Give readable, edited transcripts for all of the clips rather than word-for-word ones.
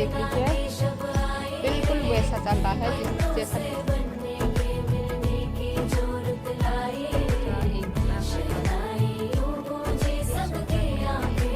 देख लीजिए, बिल्कुल वैसा चल रहा है जैसा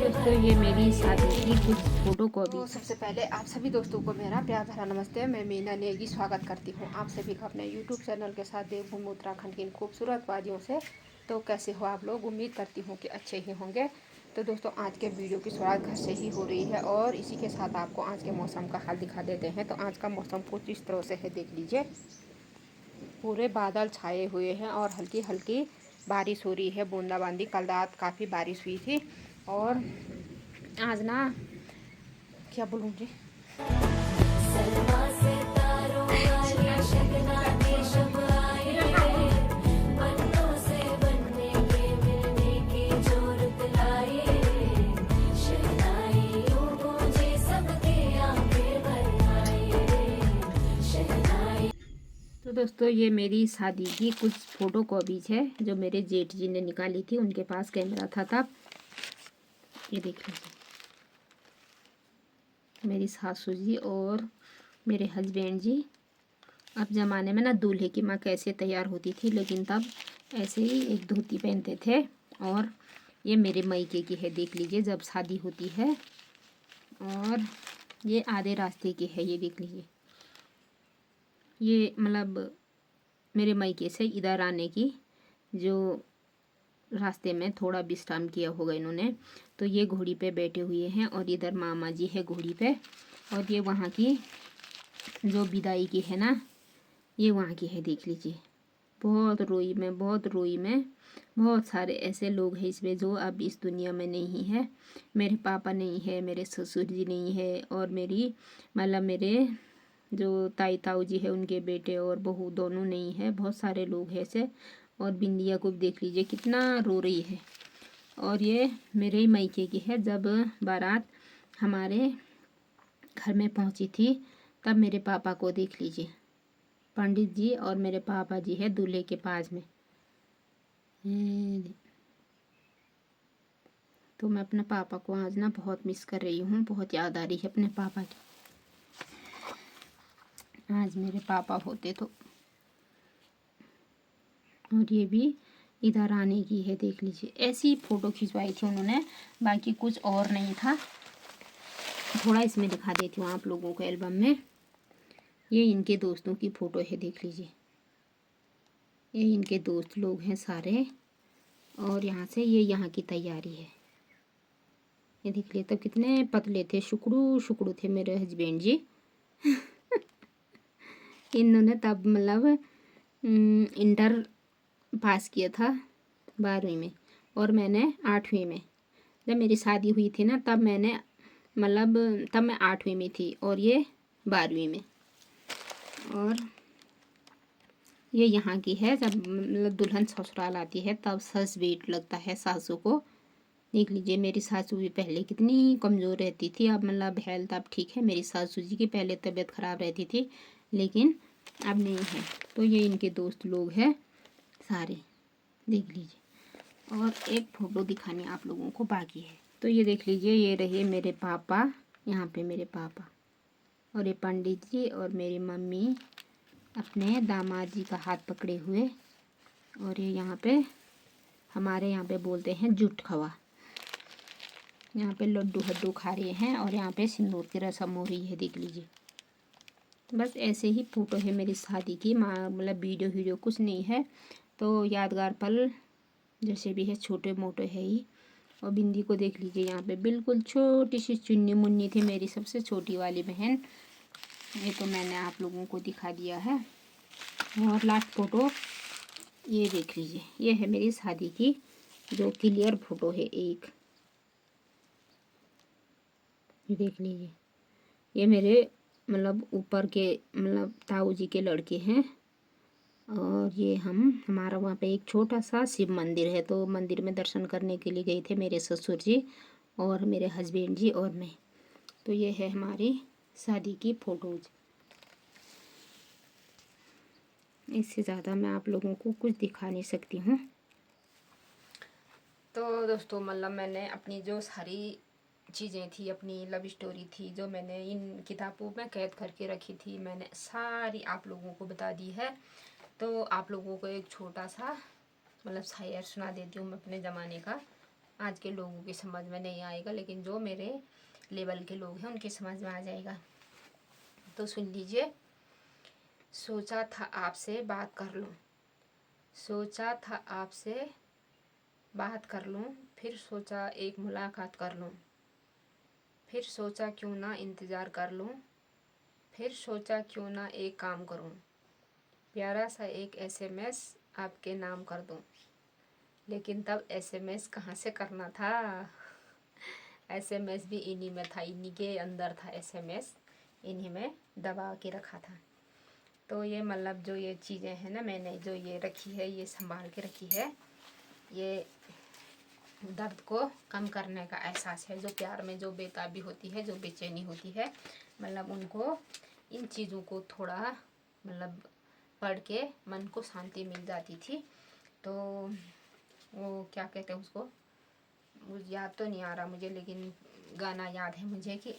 दोस्तों ये मेरी शादी की कुछ फोटो कॉपी। तो सबसे पहले आप सभी दोस्तों को मेरा प्यार भरा नमस्ते। मैं मीना नेगी स्वागत करती हूँ आप सभी का अपने यूट्यूब चैनल के साथ देवभूमि उत्तराखंड की इन खूबसूरत वादियों से। तो कैसे हो आप लोग, उम्मीद करती हूँ कि अच्छे ही होंगे। तो दोस्तों आज के वीडियो की शुरुआत घर से ही हो रही है और इसी के साथ आपको आज के मौसम का हाल दिखा देते हैं। तो आज का मौसम कुछ इस तरह से है, देख लीजिए, पूरे बादल छाए हुए हैं और हल्की हल्की बारिश हो रही है, बूंदाबांदी। कल रात काफ़ी बारिश हुई थी और आज ना क्या बोलूँ जी, तो दोस्तों ये मेरी शादी की कुछ फ़ोटो कॉपीज है जो मेरे जेठ जी ने निकाली थी, उनके पास कैमरा था तब। ये देख लीजिए, मेरी सासू जी और मेरे हस्बैंड जी। अब ज़माने में ना दूल्हे की माँ कैसे तैयार होती थी, लेकिन तब ऐसे ही एक धोती पहनते थे। और ये मेरे मायके की है, देख लीजिए, जब शादी होती है। और ये आधे रास्ते की है, ये देख लीजिए, ये मतलब मेरे मायके से इधर आने की, जो रास्ते में थोड़ा विश्राम किया होगा इन्होंने। तो ये घोड़ी पे बैठे हुए हैं और इधर मामा जी है घोड़ी पे। और ये वहाँ की जो विदाई की है ना, ये वहाँ की है, देख लीजिए। बहुत रोई में, बहुत रोई में। बहुत सारे ऐसे लोग हैं इसमें जो अब इस दुनिया में नहीं है। मेरे पापा नहीं है, मेरे ससुर जी नहीं है, और मेरी मतलब मेरे जो ताई ताऊ जी है उनके बेटे और बहू दोनों नहीं है। बहुत सारे लोग हैं ऐसे। और बिंदिया को देख लीजिए कितना रो रही है। और ये मेरे ही मायके की है। जब बारात हमारे घर में पहुंची थी तब मेरे पापा को देख लीजिए, पंडित जी और मेरे पापा जी है दूल्हे के पास में। तो मैं अपने पापा को आज ना बहुत मिस कर रही हूँ, बहुत याद आ रही है अपने पापा की। आज मेरे पापा होते तो। और ये भी इधर आने की है, देख लीजिए। ऐसी फ़ोटो खिंचवाई थी उन्होंने, बाकी कुछ और नहीं था। थोड़ा इसमें दिखा देती हूँ आप लोगों को एल्बम में। ये इनके दोस्तों की फ़ोटो है, देख लीजिए, ये इनके दोस्त लोग हैं सारे। और यहाँ से ये यहाँ की तैयारी है, ये देख लिए। तब कितने पतले थे, शुक्रू शुक्रू थे मेरे हस्बैंड जी। इन्होंने तब मतलब इंटर पास किया था 12वीं में और मैंने 8वीं में। जब मेरी शादी हुई थी ना तब मैंने मतलब तब मैं 8वीं में थी और ये 12वीं में। और ये यहाँ की है, जब मतलब दुल्हन ससुराल आती है तब सस वेट लगता है सासू को। देख लीजिए, मेरी सासू भी पहले कितनी कमज़ोर रहती थी, अब मतलब हेल्थ अब ठीक है। मेरी सासू जी की पहले तबीयत ख़राब रहती थी लेकिन अब नहीं है। तो ये इनके दोस्त लोग हैं सारे, देख लीजिए। और एक फ़ोटो दिखानी आप लोगों को बाकी है। तो ये देख लीजिए, ये रहे मेरे पापा, यहाँ पे मेरे पापा और ये पंडित जी और मेरी मम्मी अपने दामाद जी का हाथ पकड़े हुए। और ये यहाँ पे हमारे यहाँ पे बोलते हैं जुट खवा। यहाँ पे लड्डू हड्डू खा रहे हैं और यहाँ पे सिंदूर की रस्म हो रही है, देख लीजिए। बस ऐसे ही फ़ोटो है मेरी शादी की, मतलब वीडियो कुछ नहीं है। तो यादगार पल जैसे भी है, छोटे मोटे है ही। और बिंदी को देख लीजिए, यहाँ पे बिल्कुल छोटी सी चुन्नी मुन्नी थी, मेरी सबसे छोटी वाली बहन। ये तो मैंने आप लोगों को दिखा दिया है। और लास्ट फ़ोटो ये देख लीजिए, ये है मेरी शादी की जो क्लियर फ़ोटो है एक, ये देख लीजिए। ये मेरे मतलब ऊपर के मतलब ताऊ जी के लड़के हैं। और ये हमारा वहाँ पे एक छोटा सा शिव मंदिर है, तो मंदिर में दर्शन करने के लिए गए थे मेरे ससुर जी और मेरे हस्बैंड जी और मैं। तो ये है हमारी शादी की फ़ोटोज़। इससे ज़्यादा मैं आप लोगों को कुछ दिखा नहीं सकती हूँ। तो दोस्तों मतलब मैंने अपनी जो सारी चीज़ें थी, अपनी लव स्टोरी थी, जो मैंने इन किताबों में कैद करके रखी थी, मैंने सारी आप लोगों को बता दी है। तो आप लोगों को एक छोटा सा मतलब शायर सुना देती हूँ मैं अपने ज़माने का। आज के लोगों की समझ में नहीं आएगा, लेकिन जो मेरे लेवल के लोग हैं उनकी समझ में आ जाएगा। तो सुन लीजिए। सोचा था आपसे बात कर लूँ, सोचा था आपसे बात कर लूँ, फिर सोचा एक मुलाकात कर लूँ, फिर सोचा क्यों ना इंतज़ार कर लूँ, फिर सोचा क्यों ना एक काम करूँ, प्यारा सा एक एसएमएस आपके नाम कर दूँ। लेकिन तब एसएमएस कहाँ से करना था, एसएमएस भी इन्हीं में था, इन्हीं के अंदर था एसएमएस, इन्हीं में दबा के रखा था। तो ये मतलब जो ये चीज़ें हैं ना, मैंने जो ये रखी है, ये संभाल के रखी है, ये दर्द को कम करने का एहसास है। जो प्यार में जो बेताबी होती है, जो बेचैनी होती है, मतलब उनको इन चीज़ों को थोड़ा मतलब पढ़ के मन को शांति मिल जाती थी। तो वो क्या कहते हैं उसको, मुझे याद तो नहीं आ रहा मुझे, लेकिन गाना याद है मुझे कि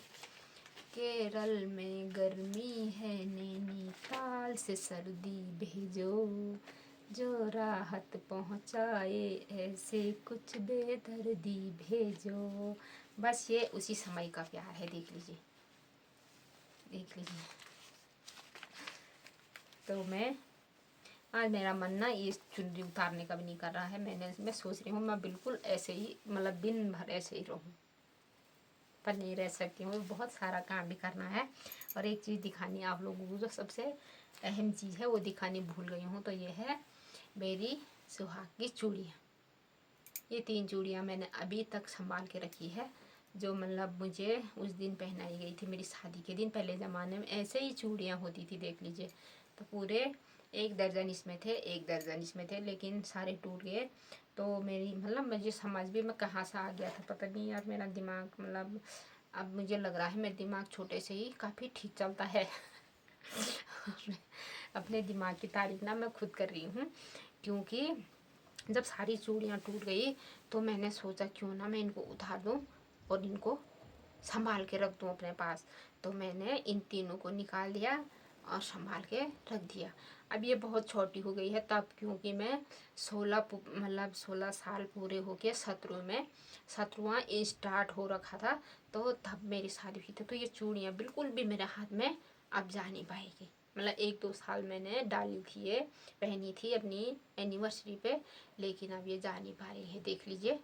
केरल में गर्मी है, नैनीताल से सर्दी भेजो, जो राहत पहुँचाए ऐसे कुछ बेदर्दी भेजो। बस ये उसी समय का प्यार है, देख लीजिए, देख लीजिए। तो आज मेरा मन ना ये चुनरी उतारने का भी नहीं कर रहा है। मैं सोच रही हूँ मैं बिल्कुल ऐसे ही मतलब दिन भर ऐसे ही रहूँ, पर नहीं रह सकती हूँ, बहुत सारा काम भी करना है। और एक चीज़ दिखानी है आप लोगों को, जो सबसे अहम चीज़ है वो दिखानी भूल गई हूँ। तो ये है मेरी सुहाग की चूड़ियाँ। ये 3 चूड़ियाँ मैंने अभी तक संभाल के रखी है, जो मतलब मुझे उस दिन पहनाई गई थी मेरी शादी के दिन। पहले ज़माने में ऐसे ही चूड़ियाँ होती थी, देख लीजिए। तो पूरे 1 दर्जन इसमें थे, 1 दर्जन इसमें थे, लेकिन सारे टूट गए। तो मेरी मतलब मुझे समझ भी में कहाँ से आ गया था पता नहीं यार, मेरा दिमाग मतलब अब मुझे लग रहा है मेरा दिमाग छोटे से ही काफ़ी ठीक चलता है। अपने दिमाग की तारीफ ना मैं खुद कर रही हूँ, क्योंकि जब सारी चूड़ियाँ टूट गई तो मैंने सोचा क्यों ना मैं इनको उतार दूँ और इनको संभाल के रख दूँ अपने पास। तो मैंने इन तीनों को निकाल दिया और संभाल के रख दिया। अब ये बहुत छोटी हो गई है तब, क्योंकि मैं 16 साल पूरे हो के 17वां स्टार्ट हो रखा था, तो तब मेरी शादी हुई थी। तो ये चूड़ियाँ बिल्कुल भी मेरे हाथ में अब जा नहीं पाएगी। मतलब 1-2 साल मैंने डाली थी, ये पहनी थी अपनी एनिवर्सरी पे, लेकिन अब ये जा नहीं पा रही है, देख लीजिए,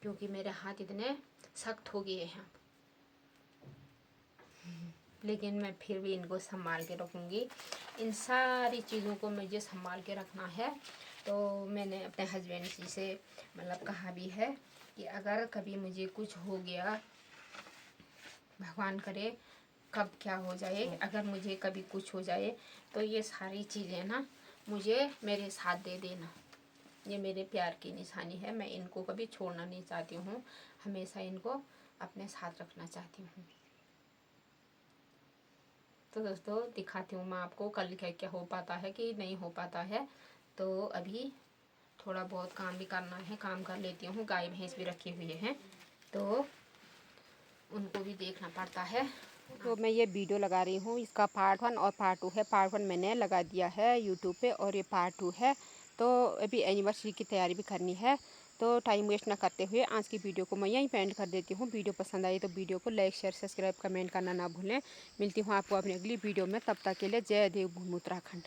क्योंकि मेरे हाथ इतने सख्त हो गए हैं। लेकिन मैं फिर भी इनको संभाल के रखूँगी। इन सारी चीज़ों को मुझे संभाल के रखना है। तो मैंने अपने हस्बैंड जी से मतलब कहा भी है कि अगर कभी मुझे कुछ हो गया, भगवान करे कब क्या हो जाए, अगर मुझे कभी कुछ हो जाए तो ये सारी चीज़ें ना मुझे मेरे साथ दे देना। ये मेरे प्यार की निशानी है, मैं इनको कभी छोड़ना नहीं चाहती हूँ, हमेशा इनको अपने साथ रखना चाहती हूँ। तो दोस्तों दिखाती हूँ मैं आपको कल क्या क्या हो पाता है कि नहीं हो पाता है। तो अभी थोड़ा बहुत काम भी करना है, काम कर लेती हूँ। गाय भैंस भी रखे हुए हैं तो उनको भी देखना पड़ता है। तो मैं ये वीडियो लगा रही हूँ, इसका पार्ट 1 और पार्ट 2 है। पार्ट 1 मैंने लगा दिया है यूट्यूब पे और ये पार्ट 2 है। तो अभी एनिवर्सरी की तैयारी भी करनी है, तो टाइम वेस्ट ना करते हुए आज की वीडियो को मैं यहीं पेंड कर देती हूँ। वीडियो पसंद आई तो वीडियो को लाइक शेयर सब्सक्राइब कमेंट करना ना भूलें। मिलती हूँ आपको अपनी अगली वीडियो में, तब तक के लिए जय देवभूमि उत्तराखंड।